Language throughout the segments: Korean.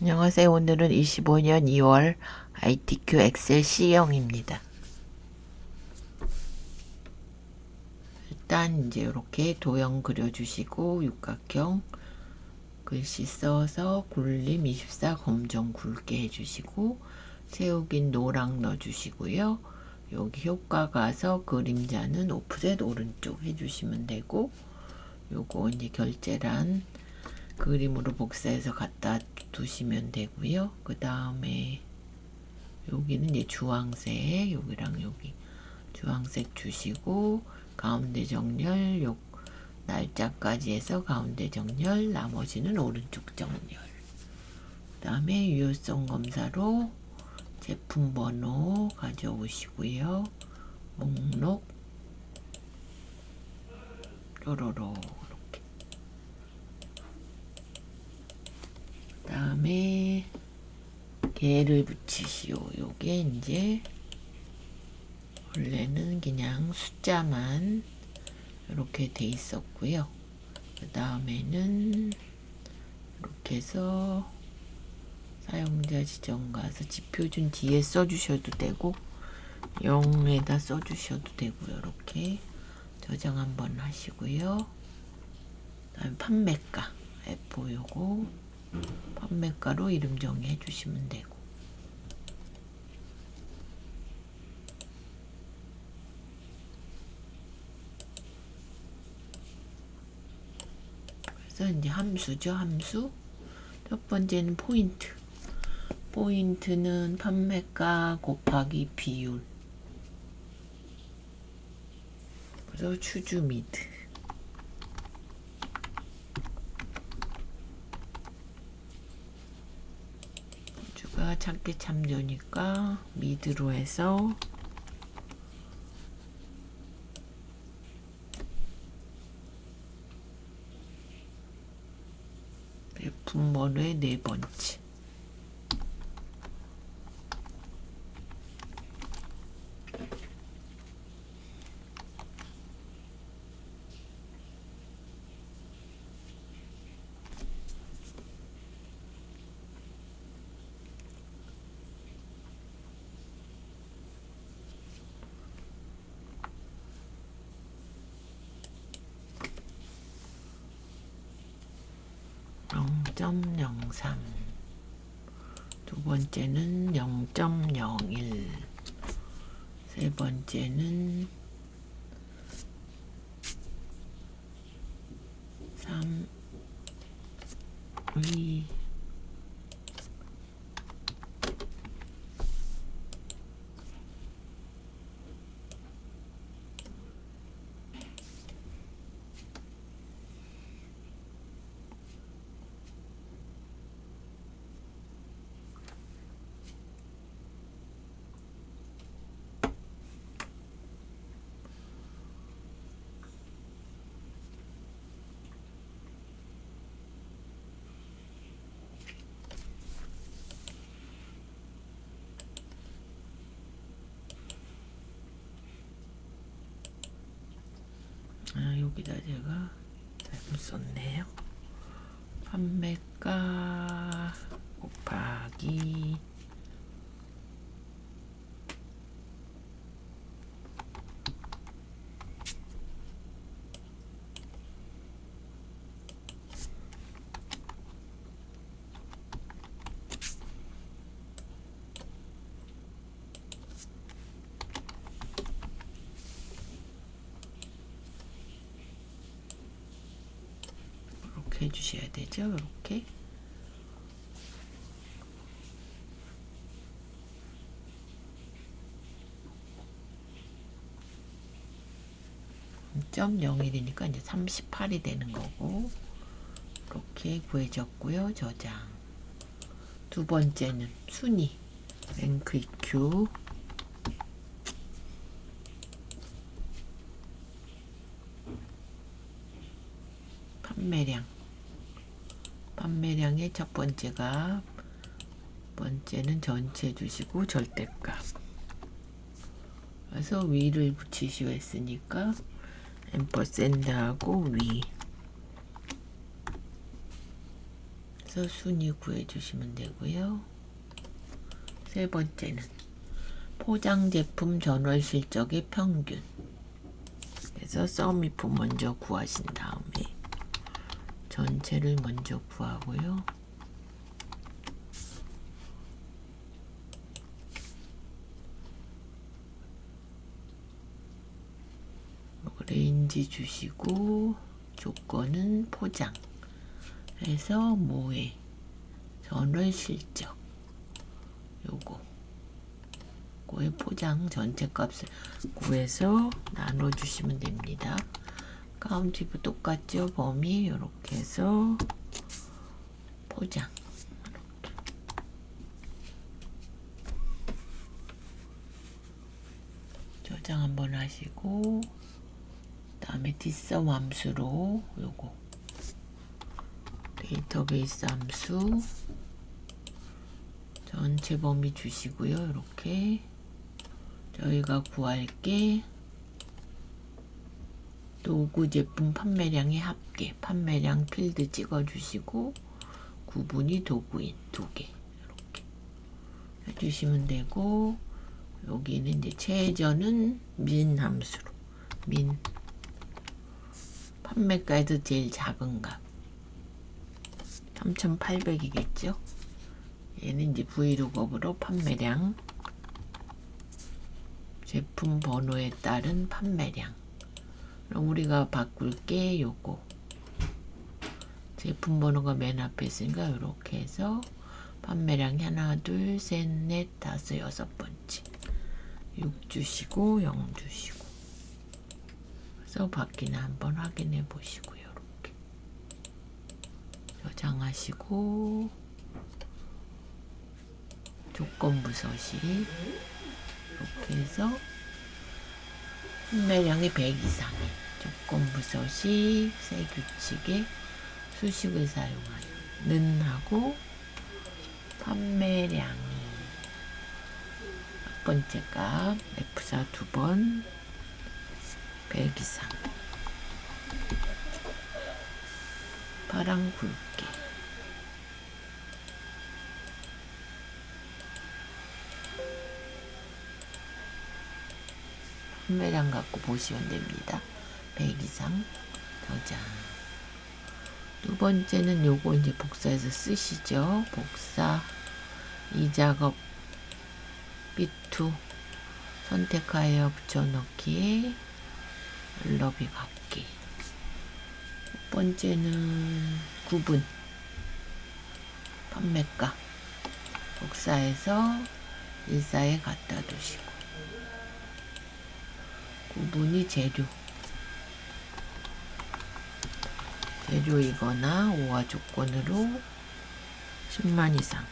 안녕하세요. 오늘은 25년 2월 ITQ 엑셀 C형입니다. 일단 이제 이렇게 도형 그려주시고 육각형 글씨 써서 굴림 24 검정 굵게 해주시고 세우긴 노랑 넣어주시고요. 여기 효과 가서 그림자는 오프셋 오른쪽 해주시면 되고, 요거 이제 결제란 그림으로 복사해서 갖다 두시면 되고요. 그 다음에 여기는 이제 주황색, 여기랑 여기 주황색 주시고 가운데 정렬, 요 날짜까지 해서 가운데 정렬, 나머지는 오른쪽 정렬. 그 다음에 유효성 검사로 제품 번호 가져오시고요. 목록 뾰로로 이렇게. 그 다음에 개를 붙이시오. 요게 이제 원래는 그냥 숫자만 이렇게 돼 있었고요. 그 다음에는 이렇게 해서 사용자 지정 가서 지표준 뒤에 써주셔도 되고 0에다 써주셔도 되고요. 이렇게 저장 한번 하시고요. 그 다음에 판매가 F 요거 판매가로 이름 정의해 주시면 되고, 그래서 이제 함수죠. 함수 첫 번째는 포인트. 포인트는 판매가 곱하기 비율. 그래서 추주 미드. 추주가 찾기 참조니까 미드로 해서 제품 번호의 네 번째. (0.03) 두 번째는 0.01, 세 번째는 3, 2, 여기다 제가 잘못 썼네요. 판매가 곱하기 이렇게 해주셔야 되죠. 이렇게. (0.01이니까) 이제 38이 되는 거고, 이렇게 구해졌고요. 저장. 두 번째는 순위 랭크 EQ 판매량의 첫 번째가, 번째는 전체 주시고 절대값. 그래서 위를 붙이시오 했으니까 앰퍼샌드하고 위. 그래서 순위 구해주시면 되고요. 세 번째는 포장 제품 전월 실적의 평균. 그래서 썸이프 먼저 구하신 다음에 전체를 먼저 구하고요. 레인지 주시고 조건은 포장 해서 모에 전월 실적 요거의 포장 전체 값을 구해서 나눠 주시면 됩니다. 카운티브 똑같죠? 범위 이렇게 해서 포장 저장 한번 하시고 다음에 뒷섬 함수로 요거 데이터베이스 함수 전체 범위 주시고요. 이렇게 저희가 구할 게 도구 제품 판매량의 합계 판매량 필드 찍어 주시고 구분이 도구인 2개 이렇게 해주시면 되고 여기는 이제 최저는 민 함수로 민 판매가에서 제일 작은 값 3,800이겠죠. 얘는 이제 브이로그업으로 판매량 제품 번호에 따른 판매량. 그럼 우리가 바꿀 게 요거 제품 번호가 맨 앞에 있으니까 이렇게 해서 판매량이 하나 둘 셋 넷 다섯 여섯 번째 6 주시고 0 주시고 그래서 바뀌나 한번 확인해 보시고요. 이렇게 저장하시고 조건부 서식 이렇게 해서 판매량이 100 이상인 조건부 서식 새 규칙에 수식을 사용하여 는 하고 판매량이 첫 번째 값 F4 2번 100 이상 파랑 굵게 판매량 갖고 보시면 됩니다. 100 이상 저장. 두 번째는 요거 이제 복사해서 쓰시죠. 복사 이 작업 B2 선택하여 붙여넣기에 얼러비 갖기. 첫 번째는 구분 판매가 복사해서 일사에 갖다 두시고 구분이 재료이거나 오화 조건으로 10만 이상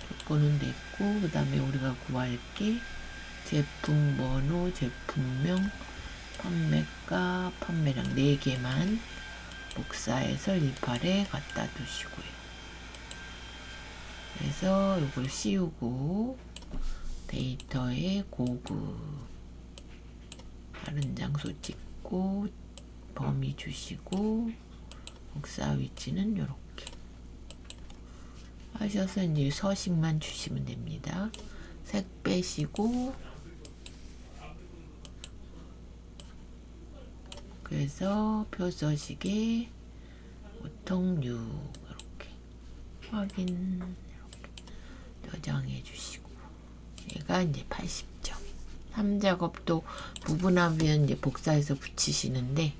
조건은 됐고 그 다음에 우리가 구할 게 제품 번호, 제품명, 판매가, 판매량 4개만 복사해서 18에 갖다 두시고요. 그래서 이걸 씌우고 데이터에 고급 다른 장소 찍고 범위 주시고 복사 위치는 이렇게 하셔서 이제 서식만 주시면 됩니다. 색 빼시고 그래서 표서식에 보통 6 이렇게 확인 이렇게 저장해 주시고 얘가 이제 80점 3작업도 부분하면 이제 복사해서 붙이시는데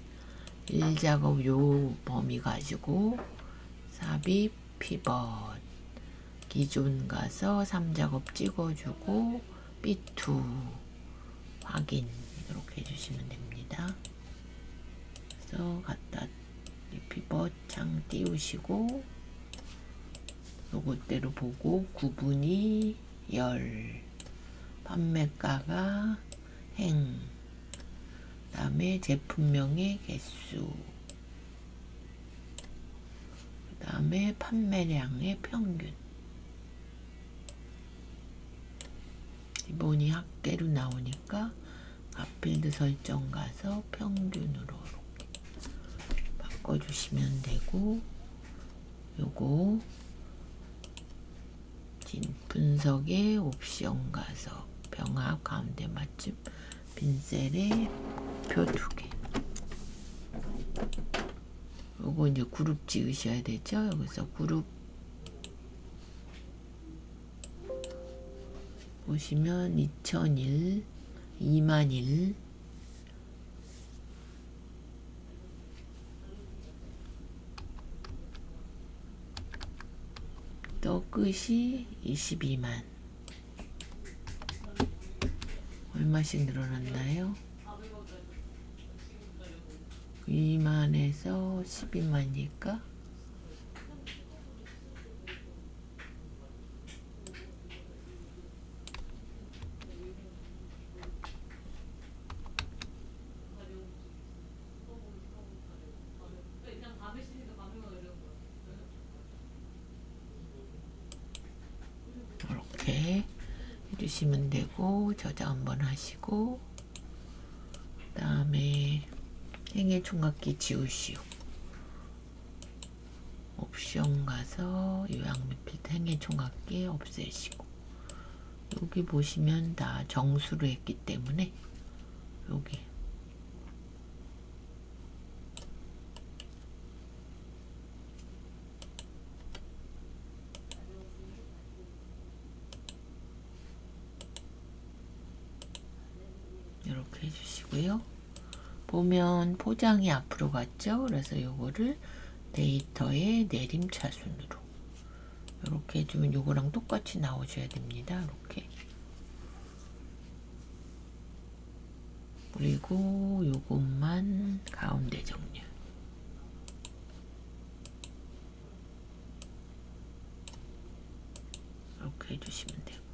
1작업 요 범위 가지고 삽입 피벗 기존 가서 3작업 찍어주고 B2 확인 이렇게 해주시면 됩니다. 그래서 갖다 피벗 창 띄우시고 요것대로 보고 구분이 열 판매가가 행 그 다음에 제품명의 개수 그 다음에 판매량의 평균 기본이 학대로 나오니까 값필드 설정 가서 평균으로 이렇게 바꿔주시면 되고, 요거 분석에 옵션 가서 병합 가운데 맞춤 빈셀에 표 2개. 요거 이제 그룹 찍으셔야 되죠. 여기서 그룹 보시면 2001, 2001, 또 끝이 22만. 얼마씩 늘어났나요? 2만에서 12만이니까 이렇게 해주시면 되고, 저장 한번 하시고, 그 다음에 행의 총각기 지우시오. 옵션 가서 요약 필드 행의 총각기 없애시고, 여기 보시면 다 정수로 했기 때문에 여기 이렇게 해주시고요. 보면 포장이 앞으로 갔죠. 그래서 요거를 데이터의 내림차순으로 이렇게 해주면 요거랑 똑같이 나오셔야 됩니다. 이렇게. 그리고 요것만 가운데 정렬. 이렇게 해주시면 되고,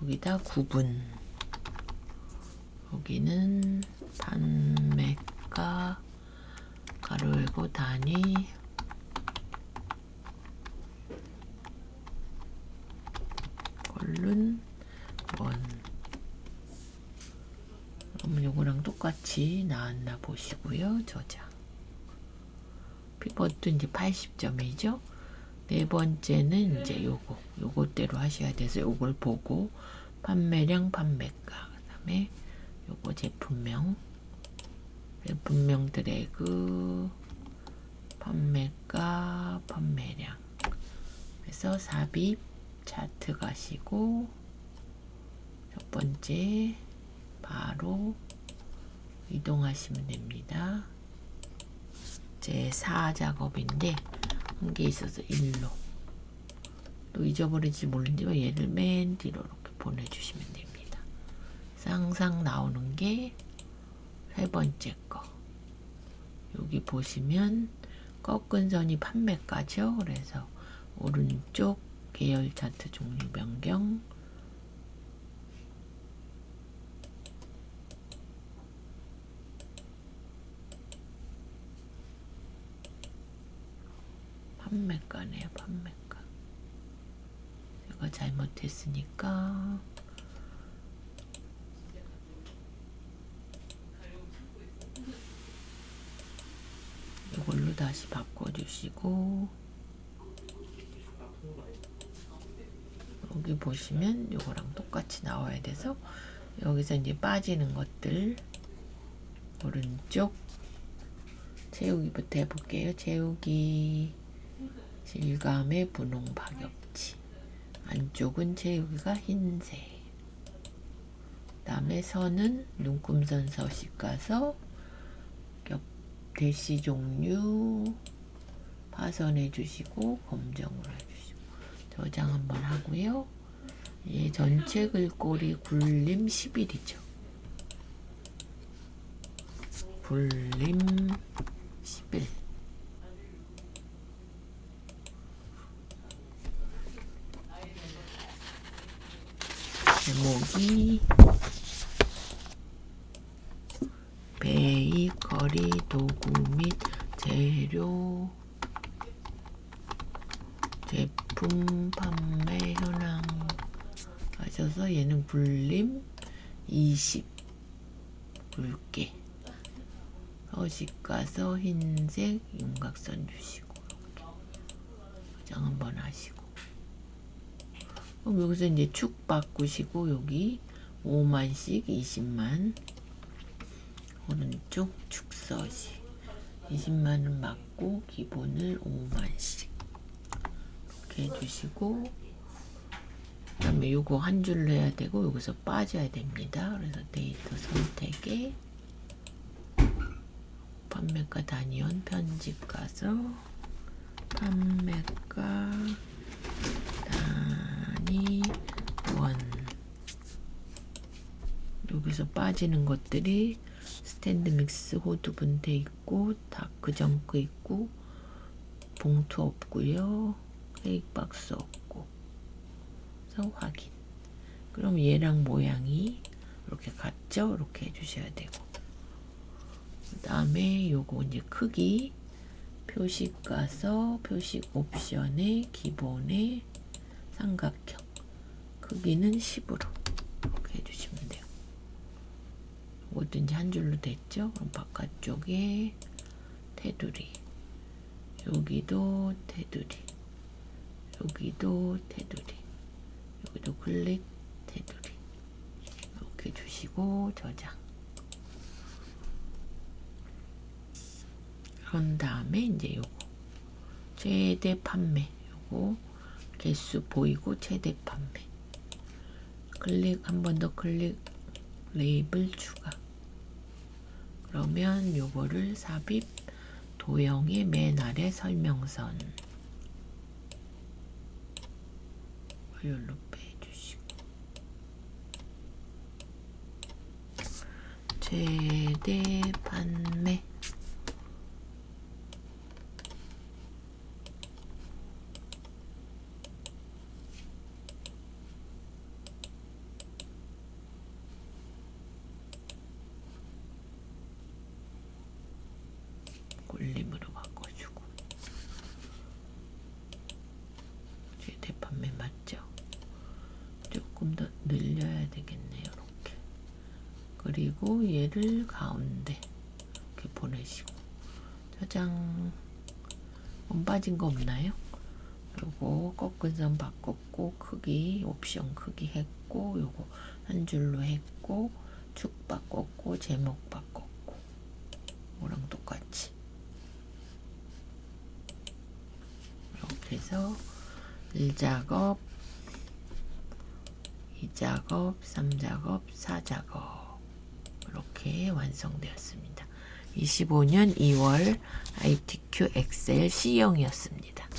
여기다 구분, 여기는 판매가 가로 열고 단위 콜론 원. 그러면 요거랑 똑같이 나왔나 보시고요. 저장. 피벗도 이제 80점이죠. 네 번째는 이제 요거대로 하셔야 돼서 요걸 보고 판매량, 판매가, 그 다음에 요거 제품명 드래그, 판매가, 판매량. 그래서 삽입 차트 가시고, 첫 번째 바로 이동하시면 됩니다. 제 4 작업인데 한 개 있어서 1로 또 잊어버릴지 모르지만 얘를 맨 뒤로 이렇게 보내주시면 됩니다. 항상 나오는 게 세 번째 거. 여기 보시면 꺾은 선이 판매가죠. 그래서 오른쪽 계열 차트 종류 변경, 판매가네요. 판매가. 제가 잘못했으니까 이걸로 다시 바꿔주시고, 여기 보시면 이거랑 똑같이 나와야 돼서 여기서 이제 빠지는 것들 오른쪽 채우기부터 해볼게요. 채우기 질감의 분홍 박엽지, 안쪽은 채우기가 흰색, 그 다음에 선은 눈금선 서식 가서 대시 종류 파선해 주시고 검정으로 해주시고 저장 한번 하고요. 예, 전체 글꼴이 굴림 10일이죠. 굴림 10일. 제목이 베이커리 도구 및 재료 제품 판매 현황 하셔서 얘는 굴림 20 굵게 서식 가서 흰색 윤곽선 주시고 이렇게 포장 한번 하시고, 그럼 여기서 이제 축 바꾸시고 여기 5만씩 20만 오른쪽 축 서식 20만은 맞고 기본을 5만씩 이렇게 해주시고, 그 다음에 요거 한 줄로 해야 되고 여기서 빠져야 됩니다. 그래서 데이터 선택에 판매가 단위원 편집 가서 판매가 단위원, 여기서 빠지는 것들이 스탠드 믹스 호두 분태 있고 다크 정크 있고 봉투 없고요, 케이크 박스 없고. 그래서 확인. 그럼 얘랑 모양이 이렇게 같죠? 이렇게 해주셔야 되고, 그 다음에 요거 이제 크기 표식 가서 표식 옵션에 기본에 삼각형 크기는 10으로 이렇게 해주시면 돼요. 뭐든지 한 줄로 됐죠? 그럼 바깥쪽에 테두리, 여기도 테두리, 여기도 테두리, 여기도 클릭 테두리 이렇게 주시고 저장. 그런 다음에 이제 요거 최대 판매, 요거 개수 보이고 최대 판매 클릭, 한 번 더 클릭, 레이블 추가. 그러면 요거를 삽입 도형의 맨 아래 설명선 여기로 빼주시고, 최대 판매 굴림으로 바꿔주고, 최대 판매 맞죠? 조금 더 늘려야 되겠네요. 이렇게. 그리고 얘를 가운데 이렇게 보내시고 저장. 빠진 거 없나요? 요거 꺾은 선 바꿨고 크기 옵션 크기 했고, 요거 한 줄로 했고, 축 바꿨고, 제목 바꿨고, 뭐랑 똑같이 이렇게 해서 1작업 2작업 3작업 4작업 이렇게 완성되었습니다. 25년 2월 ITQ 엑셀 C형이었습니다.